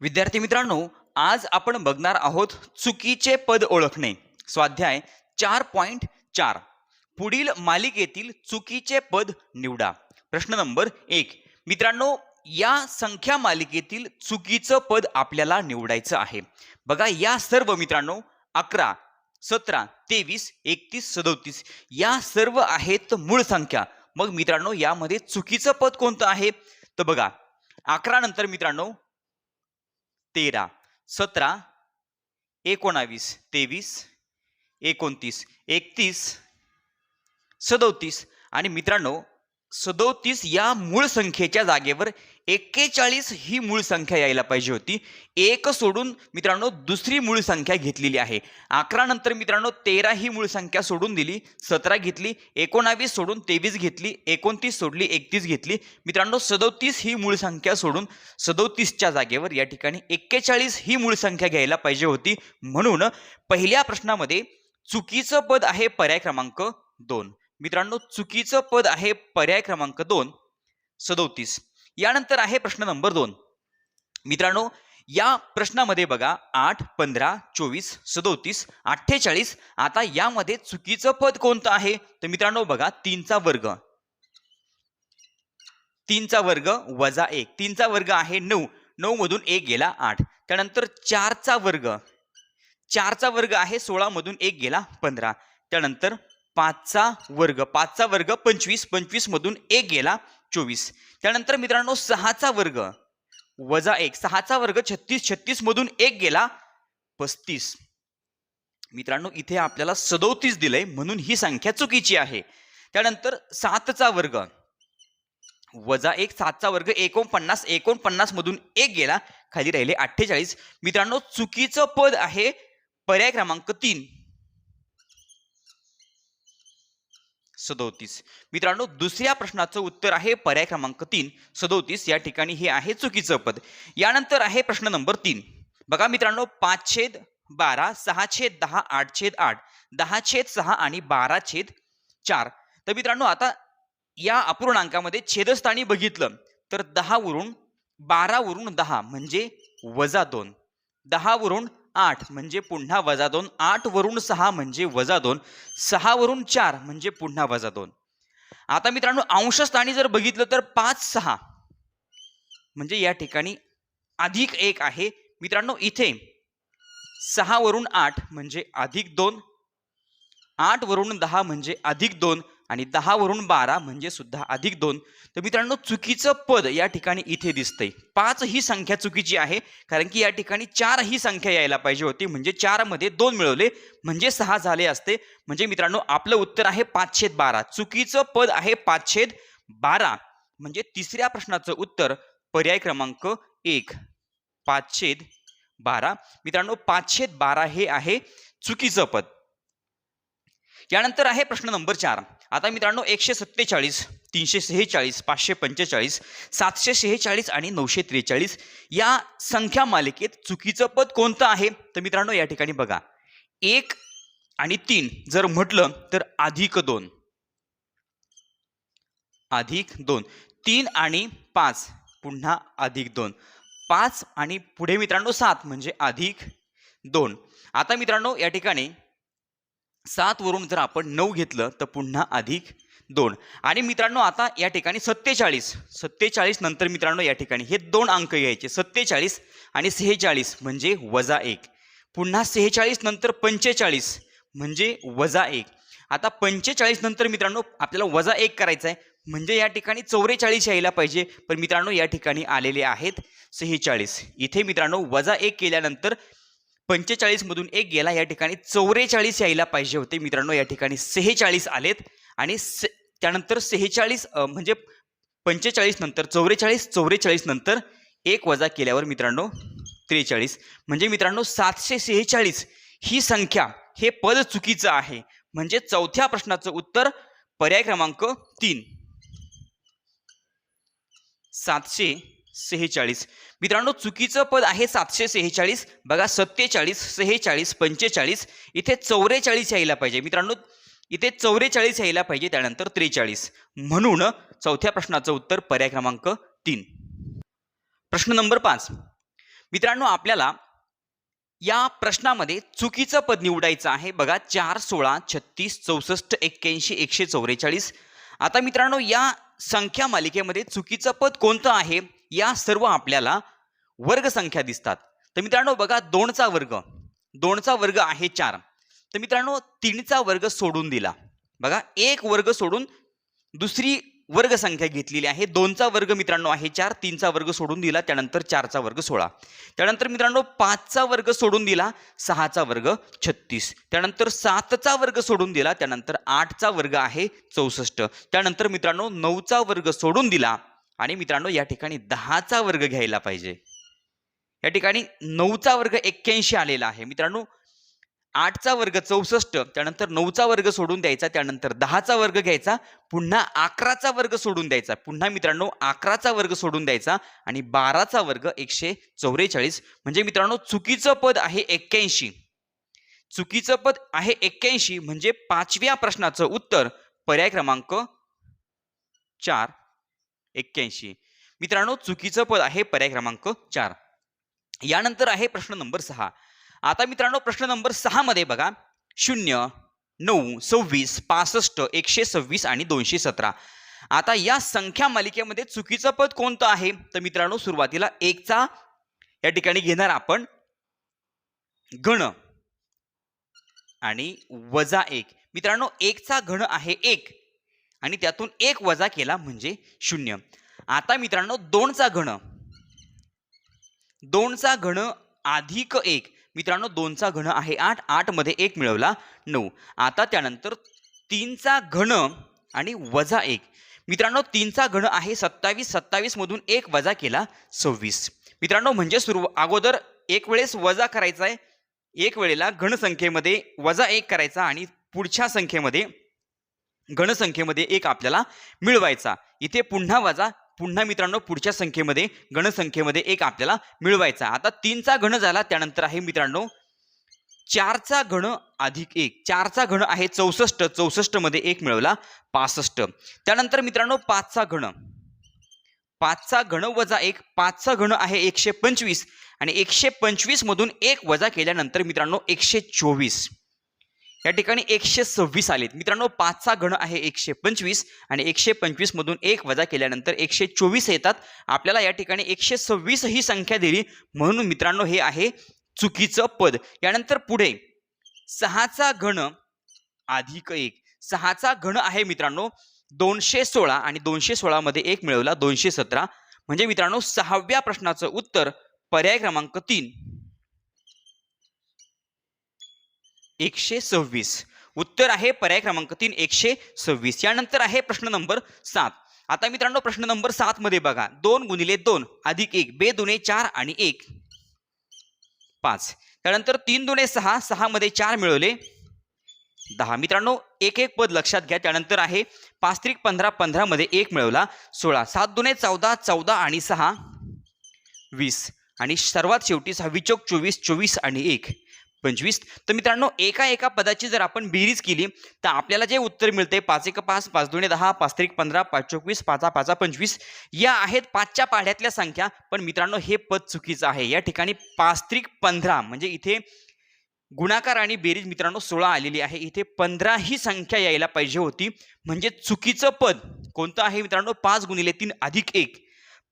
विद्यार्थी मित्रांनो, आज आपण बघणार आहोत चुकीचे पद ओळखणे. स्वाध्याय 4.4. पुढील मालिकेतील चुकीचे पद निवडा. प्रश्न नंबर 1. मित्रांनो, या संख्या मालिकेतील चुकीचं पद आपल्याला निवडायचं आहे. बघा, या सर्व मित्रांनो 11, 17, 23, 31, 37 या सर्व आहेत मूळ संख्या. मग मित्रांनो, यामध्ये चुकीचं पद कोणतं आहे? तर बघा, 11 नंतर मित्रांनो 13, 17, 19, 23, 29, 31, 37 आणि मित्रांनो 37 या मूळ संख्येच्या जागेवर 41 ही मूळ संख्या यायला पाहिजे होती. एक सोडून मित्रांनो दुसरी मूळ संख्या घेतलेली आहे. 11 नंतर मित्रांनो 13 ही मूळ संख्या सोडून दिली, 17 घेतली, 19 सोडून 23 घेतली, 29 सोडली, 31 घेतली. मित्रांनो 37 ही मूळ संख्या सोडून 37च्या जागेवर या ठिकाणी 41 ही मूळ संख्या घ्यायला पाहिजे होती. म्हणून पहिल्या प्रश्नामध्ये चुकीचं पद आहे पर्याय क्रमांक 2. मित्रांनो चुकीचं पद आहे पर्याय क्रमांक 2, 37. यानंतर आहे प्रश्न नंबर 2. मित्रांनो या प्रश्नामध्ये बघा 8, 15, 24, 37, 48. आता यामध्ये चुकीचं पद कोणतं आहे? तर मित्रांनो बघा 3 चा वर्ग, 3 चा वर्ग वजा 1, 3 चा वर्ग आहे 9, 9 मधून 1 गेला 8. त्यानंतर 4 चा वर्ग, 4 चा वर्ग आहे 16 मधून 1 गेला 15. त्यानंतर 5 चा वर्ग, 5 चा वर्ग 25, 25 मधून 1 गेला 24. त्यानंतर मित्रांनो 6 चा वर्ग वजा 1, 6 चा वर्ग 36, 36 मधून 1 गेला 35. मित्रांनो इथे आपल्याला 37 दिलंय म्हणून ही संख्या चुकीची आहे. त्यानंतर 7 चा वर्ग वजा 1, 7 चा वर्ग 49, 49 मधून 1 गेला, खाली राहिले 48. मित्रांनो चुकीचं पद आहे पर्याय क्रमांक 3, 37. मित्रांनो दुसऱ्या प्रश्नाचं उत्तर आहे पर्याय क्रमांक 3, 37. या ठिकाणी हे आहे चुकीचं पद. यानंतर आहे प्रश्न नंबर 3. बघा मित्रांनो 5/12, 6/10, 8/8, 10/6 आणि 12/4. तर मित्रांनो आता या अपूर्णांकामध्ये छेदस्थानी बघितलं तर 10 वरून 12 वरून 10 म्हणजे वजा 2, 10 वरून 8 म्हणजे पुन्हा वजा 2, 8 वरून 6 म्हणजे वजा 2, 6 वरून 4 म्हणजे पुन्हा वजा 2. आता मित्रांनो अंशस्थानी जर बघितलं तर 5, 6 म्हणजे या ठिकाणी अधिक 1 आहे. मित्रांनो इथे 6 वरून 8 म्हणजे अधिक 2, 8 वरून 10 म्हणजे अधिक 2 आणि 10 वरून 12 म्हणजे सुद्धा अधिक 2. तर मित्रांनो चुकीचं पद या ठिकाणी इथे दिसतंय. 5 ही संख्या चुकीची आहे कारण की या ठिकाणी 4 ही संख्या यायला पाहिजे होती. म्हणजे 4 मध्ये 2 मिळवले म्हणजे 6 झाले असते. म्हणजे मित्रांनो आपलं उत्तर आहे 5/12. चुकीचं पद आहे 5/12. म्हणजे तिसऱ्या प्रश्नाचं उत्तर पर्याय क्रमांक 1, 5/12. मित्रांनो 5/12 हे आहे चुकीचं पद. यानंतर आहे प्रश्न नंबर 4. आता मित्रांनो 147, 346, 545, 746 आणि 943 या संख्या मालिकेत चुकीचं पद कोणतं आहे? तर मित्रांनो या ठिकाणी बघा 1 आणि 3 जर म्हटलं तर अधिक 2, अधिक 2, 3 आणि 5 पुन्हा अधिक 2, 5 आणि पुढे मित्रांनो 7 म्हणजे अधिक 2. आता मित्रांनो या ठिकाणी 7 वरून जर आपण 9 घेतलं तर पुन्हा अधिक 2. आणि मित्रांनो आता या ठिकाणी 47, 47 नंतर मित्रांनो या ठिकाणी हे 2 अंक घ्यायचे, 47 आणि 46 म्हणजे वजा 1. पुन्हा 46 नंतर 45 म्हणजे वजा 1. आता 45 नंतर मित्रांनो आपल्याला वजा 1 करायचं आहे म्हणजे या ठिकाणी 44 यायला पाहिजे. पण मित्रांनो या ठिकाणी आलेले आहेत 46. इथे मित्रांनो वजा 1 केल्यानंतर 45 मधून 1 गेला, या ठिकाणी 44 यायला पाहिजे होते. मित्रांनो या ठिकाणी 46 आलेत आणि त्यानंतर 46 म्हणजे 45 नंतर 44, 44 नंतर 1 वजा केल्यावर मित्रांनो 43. म्हणजे मित्रांनो 746 ही संख्या हे पद चुकीचं आहे. म्हणजे चौथ्या प्रश्नाचं उत्तर पर्याय क्रमांक 3, 746. मित्रांनो चुकीचं पद आहे 746. बघा 47, 46, 45 इथे 44 यायला पाहिजे. मित्रांनो इथे 44 यायला पाहिजे, त्यानंतर 43. म्हणून चौथ्या प्रश्नाचं उत्तर पर्याय क्रमांक 3. प्रश्न नंबर 5. मित्रांनो आपल्याला या प्रश्नामध्ये चुकीचं पद निवडायचं आहे. बघा 4, 16, 36, 64, 81, 144. आता मित्रांनो या संख्या मालिकेमध्ये चुकीचं पद कोणतं आहे? या सर्व आपल्याला वर्ग संख्या दिसतात. तर मित्रांनो बघा 2चा वर्ग, 2चा वर्ग आहे 4. तर मित्रांनो 3चा वर्ग सोडून दिला. बघा एक वर्ग सोडून दुसरी वर्ग संख्या घेतलेली आहे. 2चा वर्ग मित्रांनो आहे 4, 3चा वर्ग सोडून दिला, त्यानंतर 4चा वर्ग 16. त्यानंतर मित्रांनो 5चा वर्ग सोडून दिला, 6चा वर्ग 36. त्यानंतर 7चा वर्ग सोडून दिला, त्यानंतर 8चा वर्ग आहे 64. त्यानंतर मित्रांनो 9चा वर्ग सोडून दिला आणि मित्रांनो या ठिकाणी 10चा वर्ग घ्यायला पाहिजे. या ठिकाणी 9चा वर्ग 81 आलेला आहे. मित्रांनो 8चा वर्ग 64, त्यानंतर 9चा वर्ग सोडून द्यायचा, त्यानंतर 10चा वर्ग घ्यायचा, पुन्हा 11चा वर्ग सोडून द्यायचा, पुन्हा मित्रांनो 11चा वर्ग सोडून द्यायचा आणि 12चा वर्ग 144. म्हणजे मित्रांनो चुकीचं पद आहे 81. चुकीचं पद आहे 81 म्हणजे 5व्या प्रश्नाचं उत्तर पर्याय क्रमांक 4 81. मित्रांनो चुकीचं पद आहे पर्याय क्रमांक 4. यानंतर आहे प्रश्न नंबर 6. आता मित्रांनो प्रश्न नंबर 6 मध्ये बघा 0, 9, 26, 65, 126 आणि 217. आता या संख्या मालिकेमध्ये चुकीचं पद कोणतं आहे? तर मित्रांनो सुरुवातीला 1चा या ठिकाणी घेणार आपण घन आणि वजा 1. मित्रांनो 1चा घन आहे 1 आणि त्यातून 1 वजा केला म्हणजे 0. आता मित्रांनो 2चा घन, 2चा घन अधिक 1. मित्रांनो 2चा घन आहे 8, 8 मध्ये 1 मिळवला 9. आता त्यानंतर 3चा घन आणि वजा 1. मित्रांनो 3चा घन आहे 27, 27 मधून 1 वजा केला 26. मित्रांनो म्हणजे अगोदर एक वेळेस वजा करायचा आहे, एक वेळेला घन संख्येमध्ये वजा 1 करायचा आणि पुढच्या संख्येमध्ये घन संख्येमध्ये 1 आपल्याला मिळवायचा. इथे पुन्हा वजा, पुन्हा मित्रांनो पुढच्या संख्येमध्ये घन संख्येमध्ये 1 आपल्याला मिळवायचा. आता 3चा घन झाला, त्यानंतर आहे मित्रांनो 4चा घन अधिक 1. 4चा घन आहे 64, 64 मध्ये 1 मिळवला 65. त्यानंतर मित्रांनो 5चा घन, 5चा घन वजा 1. 5चा घन आहे 125 आणि 125 मधून 1 वजा केल्यानंतर मित्रांनो 124. या ठिकाणी 126 आलेत. मित्रांनो 5चा घन आहे 125 आणि 125 मधून 1 वजा केल्यानंतर 124 येतात. आपल्याला या ठिकाणी 126 ही संख्या दिली, म्हणून मित्रांनो हे आहे चुकीचं पद. यानंतर पुढे 6चा घन अधिक 1. 6चा घन आहे मित्रांनो 216 आणि 216 मध्ये 1 मिळवला 217. म्हणजे मित्रांनो 6व्या प्रश्नाचं उत्तर पर्याय क्रमांक 3 126. उत्तर आहे पर्याय क्रमांक 3 126. यानंतर आहे प्रश्न नंबर 7. आता मित्रांनो प्रश्न नंबर 7 मध्ये बघा 2 गुणिले 2 अधिक 1, 2 दुणे 4 आणि 1 5. त्यानंतर 3 दुणे 6, 6 मध्ये 4 मिळवले 10. मित्रांनो एक एक पद लक्षात घ्या. त्यानंतर आहे 5 त्रिक 15, 15 मध्ये 1 मिळवला 16. 7 दुणे 14, 14 आणि 6 20. आणि सर्वात शेवटी 6 चौक 24, 24 आणि 1 25. तर मित्रांनो एका एका पदाची जर आपण बेरीज केली तर आपल्याला जे उत्तर मिळते 5 एक 5, 5 दुणे 10, 5 त्रिक 15, 5 चौक 20, 5 5 25. या आहेत 5च्या पाढ्यातल्या संख्या. पण मित्रांनो हे पद चुकीचं आहे. या ठिकाणी 5 त्रिक 15 म्हणजे इथे गुणाकार आणि बेरीज मित्रांनो 16 आलेली आहे. इथे 15 ही संख्या यायला पाहिजे होती. म्हणजे चुकीचं पद कोणतं आहे मित्रांनो 5 गुणिले 3 अधिक 1.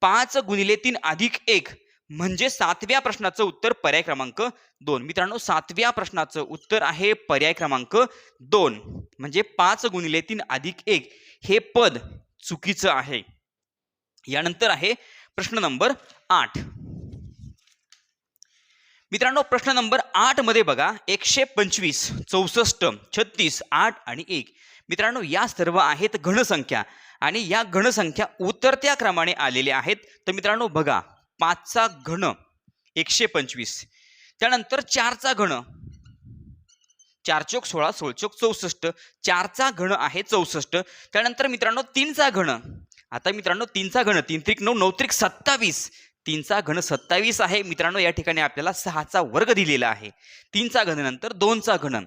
5 गुणिले 3 अधिक 1 म्हणजे 7व्या प्रश्नाचं उत्तर पर्याय क्रमांक 2. मित्रांनो 7व्या प्रश्नाचं उत्तर आहे पर्याय क्रमांक 2. म्हणजे 5 गुणिले 3 अधिक 1 हे पद चुकीचं आहे. यानंतर आहे प्रश्न नंबर 8. मित्रांनो प्रश्न नंबर 8 मध्ये बघा 125, 64, 36, 8 आणि 1. मित्रांनो या सर्व आहेत घनसंख्या आणि या घनसंख्या उतरत्या क्रमाने आलेल्या आहेत. तर मित्रांनो बघा 5चा घन 125. त्यानंतर 4चा घन 4 चौक 16, 16 चौक 64. 4चा घन आहे 64. त्यानंतर मित्रांनो 3चा घन. आता मित्रांनो 3चा घन 3 त्रिक 9, 9 त्रिक 27. 3चा घन 27 आहे. मित्रांनो या ठिकाणी आपल्याला 6चा वर्ग दिलेला आहे. 3चा घन नंतर 2चा घन.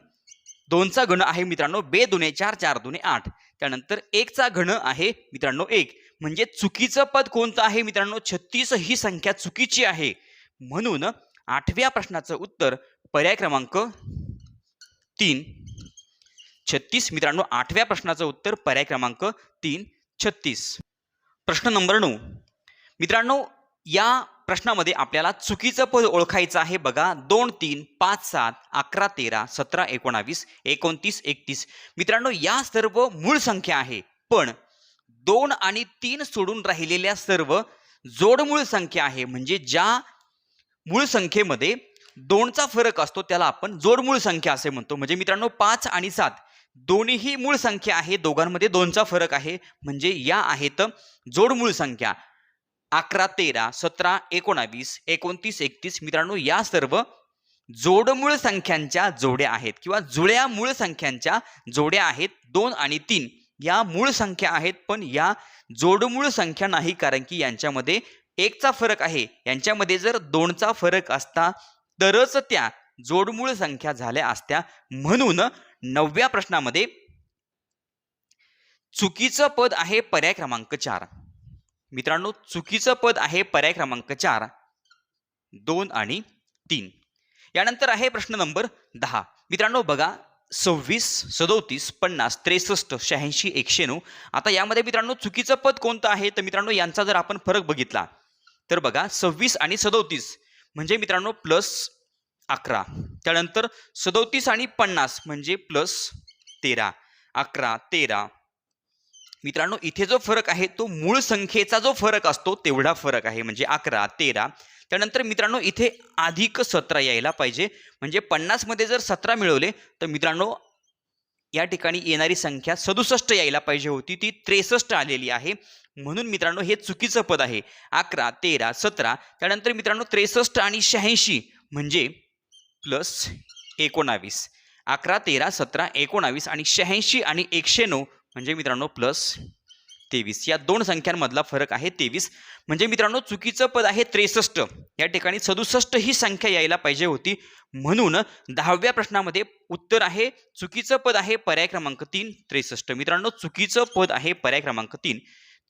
2चा घन आहे मित्रांनो 2 दुणे 4, 4 दुणे 8. त्यानंतर 1चा घन आहे मित्रांनो 1. म्हणजे चुकीचं पद कोणतं आहे मित्रांनो 36 ही संख्या चुकीची आहे. म्हणून 8व्या प्रश्नाचं उत्तर पर्याय क्रमांक 3 36. मित्रांनो 8व्या प्रश्नाचं उत्तर पर्याय क्रमांक 3 36. प्रश्न नंबर 9. मित्रांनो या प्रश्नामध्ये आपल्याला चुकीचं पद ओळखायचं आहे बघा. 2 3 5 7 11 13 17 19 29 31. मित्रांनो या सर्व मूळ संख्या आहे, पण 2 आणि 3 सोडून राहिलेल्या सर्व जोडमूळ संख्या आहे. म्हणजे ज्या मूळ संख्येमध्ये 2चा फरक असतो त्याला आपण जोडमूळ संख्या असे म्हणतो. म्हणजे मित्रांनो 5 आणि 7 दोन्हीही मूळ संख्या आहे, दोघांमध्ये 2चा फरक आहे, म्हणजे या आहेत जोडमूळ संख्या. 11 13 17 19 29 31. मित्रांनो या सर्व जोडमूळ संख्यांच्या जोड्या आहेत किंवा जुळ्या मूळ संख्यांच्या जोड्या आहेत. 2 आणि 3 या मूळ संख्या आहेत, पण या जोडमूळ संख्या नाही, कारण की यांच्यामध्ये 1चा फरक आहे. यांच्यामध्ये जर 2चा फरक असता तरच त्या जोडमूळ संख्या झाल्या असत्या. म्हणून 9व्या प्रश्नामध्ये चुकीचं पद आहे पर्याय क्रमांक 4. मित्रांनो चुकीचं पद आहे पर्याय क्रमांक 4, 2 आणि 3. यानंतर आहे प्रश्न नंबर 10. मित्रांनो बघा 26 37 50 63 86 109. आता यामध्ये मित्रांनो चुकीचं पद कोणतं आहे तर मित्रांनो यांचा जर आपण फरक बघितला तर बघा 26 आणि 37 म्हणजे मित्रांनो प्लस 11. त्यानंतर 37 आणि 50 म्हणजे प्लस 13. 11 13. मित्रांनो इथे जो फरक आहे तो मूळ संख्येचा जो फरक असतो तेवढा फरक आहे, म्हणजे 11 13. त्यानंतर मित्रांनो इथे अधिक 17 यायला पाहिजे, म्हणजे 50 मध्ये जर 17 मिळवले तर मित्रांनो या ठिकाणी येणारी संख्या 67 यायला पाहिजे होती, ती 63 आलेली आहे. म्हणून मित्रांनो हे चुकीचं पद आहे. 11 13 17. त्यानंतर मित्रांनो 63 आणि 86 म्हणजे प्लस 19. 11 13 17 19 आणि 86 आणि 109 म्हणजे मित्रांनो प्लस 23. या दोन संख्यांमधला फरक आहे 23. म्हणजे मित्रांनो चुकीचं पद आहे 63. या ठिकाणी 67 ही संख्या यायला पाहिजे होती. म्हणून 10व्या प्रश्नामध्ये उत्तर आहे चुकीचं पद आहे पर्याय क्रमांक 3 63. मित्रांनो चुकीचं पद आहे पर्याय क्रमांक 3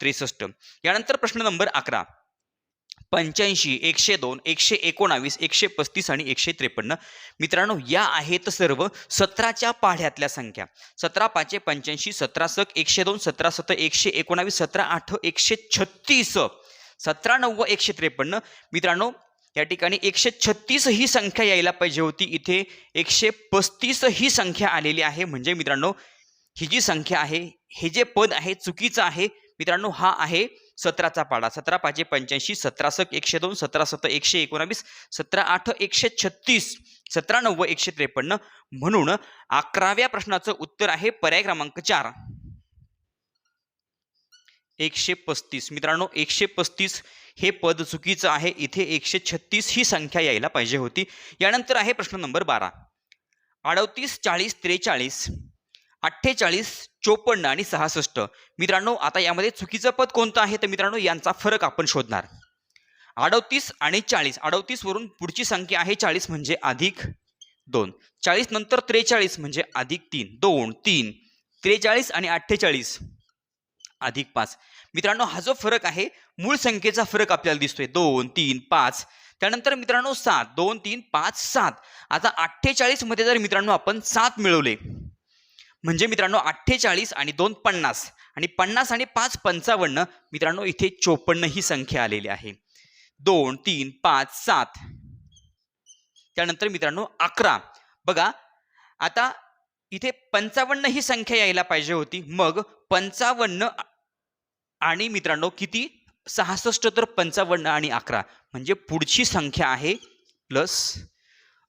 63. यानंतर प्रश्न नंबर 11. 85 102 119 135 आणि 153. मित्रांनो या आहेत सर्व 17च्या पाढ्यातल्या संख्या. 17 5 85 17 सक 102 17 7 119 17 8 136 17 9 153. मित्रांनो या ठिकाणी 136 ही संख्या यायला पाहिजे होती, इथे 135 ही संख्या आलेली आहे. म्हणजे मित्रांनो ही जी संख्या आहे, हे जे पद आहे चुकीचं आहे. मित्रांनो हा आहे 17चा पाढा. 17 5 85 17 सक 102 17 7 119 17 8 136 17 9 153. म्हणून 11व्या प्रश्नाचं उत्तर आहे पर्याय क्रमांक 4 135. मित्रांनो 135 हे पद चुकीचं आहे, इथे 136 ही संख्या यायला पाहिजे होती. यानंतर आहे प्रश्न नंबर 12. 38 40 43 48 54 आणि 66. मित्रांनो आता यामध्ये चुकीचं पद कोणतं आहे तर मित्रांनो यांचा फरक आपण शोधणार. 38 आणि 40. 38 वरून पुढची संख्या आहे 40 म्हणजे अधिक 2. 40 नंतर 43 म्हणजे अधिक 3. 2 3 43 आणि 48 अधिक 5. मित्रांनो हा जो फरक आहे मूळ संख्येचा फरक आपल्याला दिसतोय 2 3 5. त्यानंतर मित्रांनो 7 2 3 5 7. आता 48 मध्ये जर मित्रांनो आपण 7 मिळवले म्हणजे मित्रांनो 48 आणि 2 50 आणि 50 आणि 5 55. मित्रांनो इथे 54 ही संख्या आलेली आहे. 2 3 5 7. त्यानंतर मित्रांनो 11. बघा आता इथे 55 ही संख्या यायला पाहिजे होती. मग 55 आणि मित्रांनो किती 66. तर 55 आणि 11 म्हणजे पुढची संख्या आहे प्लस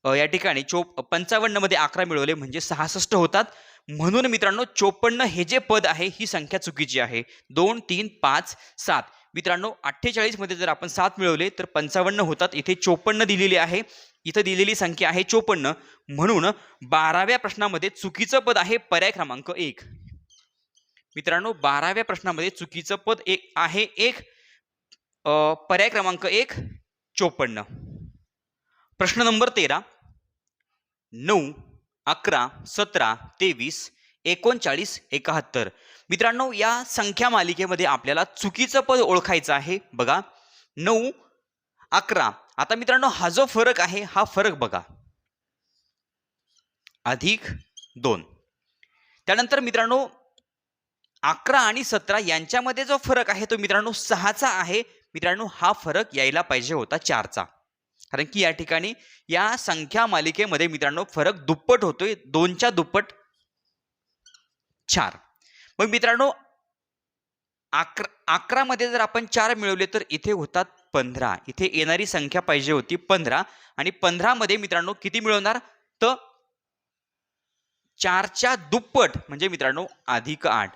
या ठिकाणी 55 मध्ये 11 मिळवले म्हणजे 66 होतात. म्हणून मित्रांनो 54 हे जे पद आहे ही संख्या चुकीची आहे. 2 3 5 7. मित्रांनो 48 मध्ये जर आपण 7 मिळवले तर 55 होतात, इथे 54 दिलेली आहे, इथे दिलेली संख्या आहे 54. म्हणून 12व्या प्रश्नामध्ये चुकीचं पद आहे पर्याय क्रमांक 1. मित्रांनो 12व्या प्रश्नामध्ये चुकीचं पद आहे 1 पर्याय क्रमांक 1 54. प्रश्न नंबर 13. 9 11 17 23 39 71. मित्रांनो या संख्या मालिकेमध्ये आपल्याला चुकीचं पद ओळखायचं आहे. बघा 9 11 आता मित्रांनो हा जो फरक आहे हा फरक बघा, +2. त्यानंतर मित्रांनो 11 आणि 17 यांच्यामध्ये जो फरक आहे तो मित्रांनो 6चा आहे. मित्रांनो हा फरक यायला पाहिजे होता 4चा, कारण की या ठिकाणी या संख्या मालिकेमध्ये मित्रांनो फरक दुप्पट होतोय, 2च्या दुप्पट 4. मग मित्रांनो 11 मध्ये जर आपण 4 मिळवले तर इथे होतात 15. इथे येणारी संख्या पाहिजे होती 15 आणि 15 मध्ये मित्रांनो किती मिळवणार तर 4च्या दुप्पट म्हणजे मित्रांनो +8.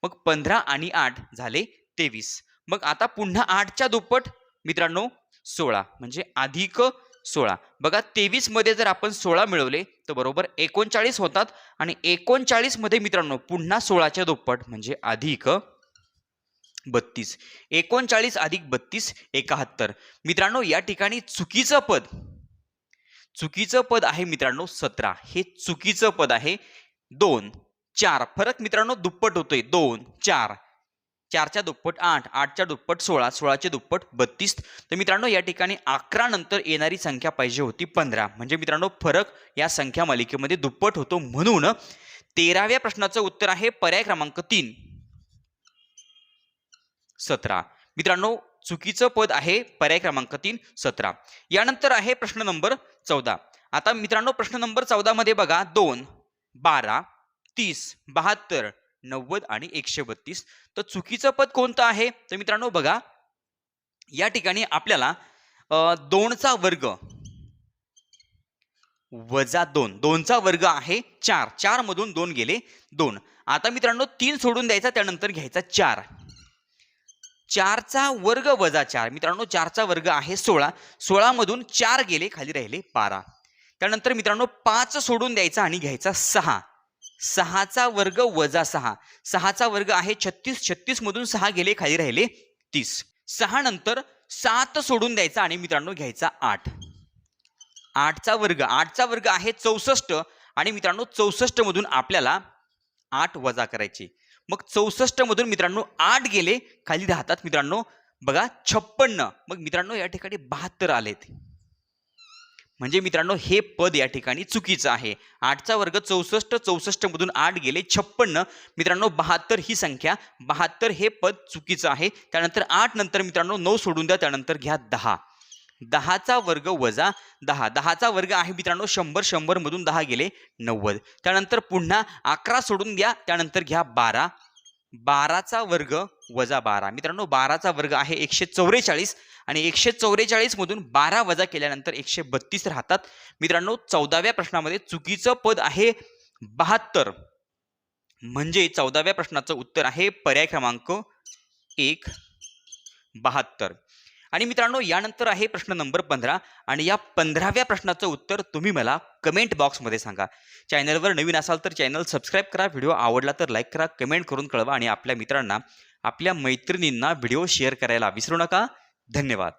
मग 15 आणि 8 झाले 23. मग आता पुन्हा 8च्या दुप्पट मित्रांनो 16 म्हणजे +16. बघा 23 मध्ये जर आपण 16 मिळवले तर बरोबर 39 होतात आणि 39 मध्ये मित्रांनो पुन्हा 16च्या दुप्पट म्हणजे +32. 39 + 32 71. मित्रांनो या ठिकाणी चुकीचं पद आहे मित्रांनो 17. हे चुकीचं पद आहे. 2 4 फरक मित्रांनो दुप्पट होतोय. 2 4 4च्या दुप्पट 8 8च्या दुप्पट 16 16चे दुप्पट 32. तर मित्रांनो या ठिकाणी 11 नंतर येणारी संख्या पाहिजे होती 15. म्हणजे मित्रांनो फरक या संख्या मालिकेमध्ये दुप्पट होतो. म्हणून 13व्या प्रश्नाचं उत्तर आहे पर्याय क्रमांक 3 17. मित्रांनो चुकीचं पद आहे पर्याय क्रमांक 3 17. यानंतर आहे प्रश्न नंबर 14. आता मित्रांनो प्रश्न नंबर 14 मध्ये बघा 2 12 30 72 90 आणि 132. तर चुकीचं पद कोणतं आहे तर मित्रांनो बघा या ठिकाणी आपल्याला 2चा वर्ग वजा 2 2चा वर्ग आहे 4 4 मधून 2 गेले 2. आता मित्रांनो 3 सोडून द्यायचा त्यानंतर घ्यायचा 4 4चा वर्ग वजा 4. मित्रांनो 4चा वर्ग आहे 16 16 मधून 4 गेले खाली राहिले 12. त्यानंतर मित्रांनो 5 सोडून द्यायचा आणि घ्यायचा 6 6चा वर्ग वजा 6 6चा वर्ग आहे 36 36 मधून 6 गेले खाली राहिले 30. 6 नंतर 7 सोडून द्यायचा आणि मित्रांनो घ्यायचा 8 8चा वर्ग आहे 64 आणि मित्रांनो 64 मधून आपल्याला 8 वजा करायचे. मग 64 मधून मित्रांनो 8 गेले खाली राहतात मित्रांनो बघा 56. मग मित्रांनो या ठिकाणी 72 आलेत. म्हणजे मित्रांनो हे पद या ठिकाणी चुकीचं आहे. 8चा वर्ग 64 64 मधून 8 गेले 56. मित्रांनो 72 ही संख्या 72 हे पद चुकीचं आहे. त्यानंतर 8 नंतर मित्रांनो 9 सोडून द्या त्यानंतर घ्या 10 10चा वर्ग वजा 10 10चा वर्ग आहे मित्रांनो 100 100 मधून 10 गेले 90. त्यानंतर पुन्हा 11 सोडून द्या त्यानंतर घ्या 12 12चा वर्ग वजा 12. मित्रांनो 12चा वर्ग आहे 144 आणि 144 मधून 12 वजा केल्यानंतर 132 राहतात. मित्रांनो 14व्या प्रश्नामध्ये चुकीचं पद आहे 72. म्हणजे 14व्या प्रश्नाचं उत्तर आहे पर्याय क्रमांक 1 72. आणि मित्रांनो यानंतर आहे प्रश्न नंबर 15 आणि या 15व्या प्रश्नाचं उत्तर तुम्ही मला कमेंट बॉक्समध्ये सांगा. चॅनलवर नवीन असाल तर चॅनल सबस्क्राईब करा, व्हिडिओ आवडला तर लाईक करा, कमेंट करून कळवा आणि आपल्या मित्रांना आपल्या मैत्रिणींना व्हिडिओ शेअर करायला विसरू नका. धन्यवाद.